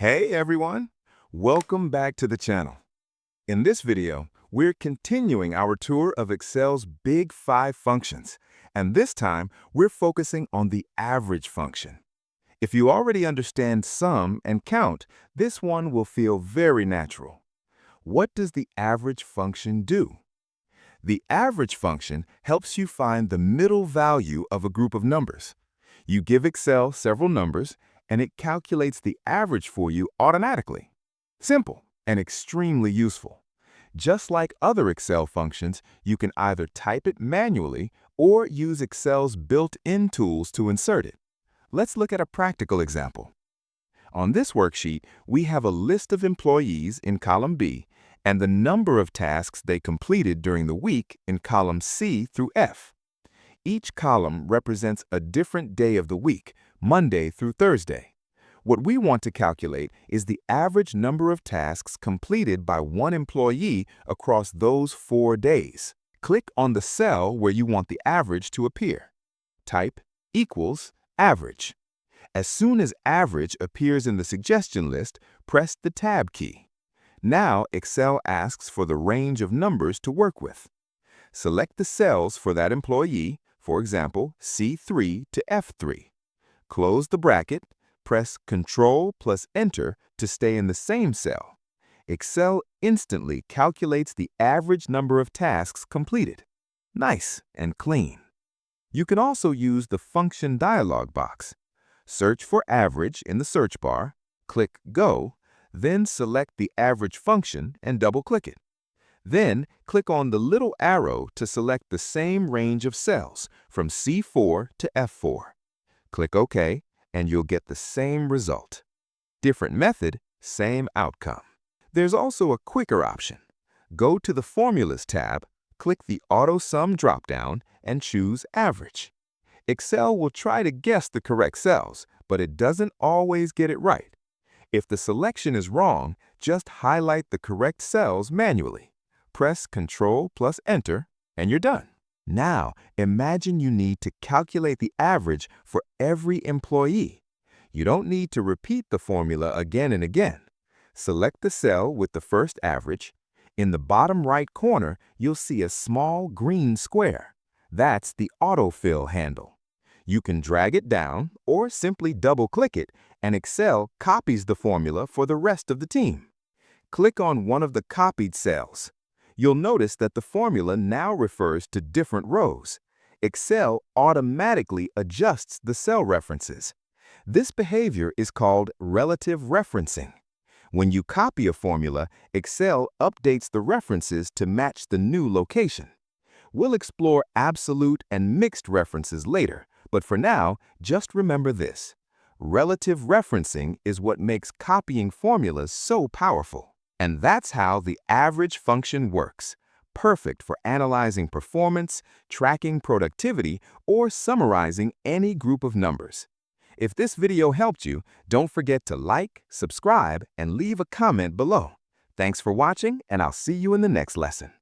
Hey everyone, welcome back to the channel. In this video, we're continuing our tour of Excel's Big Five functions, and this time we're focusing on the average function. If you already understand sum and count, this one will feel very natural. What does the average function do? The average function helps you find the middle value of a group of numbers. You give Excel several numbers, and it calculates the average for you automatically. Simple and extremely useful. Just like other Excel functions, you can either type it manually or use Excel's built-in tools to insert it. Let's look at a practical example. On this worksheet, we have a list of employees in column B and the number of tasks they completed during the week in column C through F. Each column represents a different day of the week, Monday through Thursday. What we want to calculate is the average number of tasks completed by one employee across those 4 days. Click on the cell where you want the average to appear. Type equals average. As soon as average appears in the suggestion list, press the Tab key. Now Excel asks for the range of numbers to work with. Select the cells for that employee, for example, C3 to F3. Close the bracket, press Ctrl plus Enter to stay in the same cell. Excel instantly calculates the average number of tasks completed. Nice and clean. You can also use the function dialog box. Search for average in the search bar, click Go, then select the average function and double-click it. Then, click on the little arrow to select the same range of cells from C4 to F4. Click OK, and you'll get the same result. Different method, same outcome. There's also a quicker option. Go to the Formulas tab, click the AutoSum dropdown, and choose Average. Excel will try to guess the correct cells, but it doesn't always get it right. If the selection is wrong, just highlight the correct cells manually. Press Ctrl plus Enter, and you're done. Now, imagine you need to calculate the average for every employee. You don't need to repeat the formula again and again. Select the cell with the first average. In the bottom right corner, you'll see a small green square. That's the AutoFill handle. You can drag it down or simply double-click it, and Excel copies the formula for the rest of the team. Click on one of the copied cells. You'll notice that the formula now refers to different rows. Excel automatically adjusts the cell references. This behavior is called relative referencing. When you copy a formula, Excel updates the references to match the new location. We'll explore absolute and mixed references later, but for now, just remember this. Relative referencing is what makes copying formulas so powerful. And that's how the average function works. Perfect for analyzing performance, tracking productivity, or summarizing any group of numbers. If this video helped you, don't forget to like, subscribe, and leave a comment below. Thanks for watching, and I'll see you in the next lesson.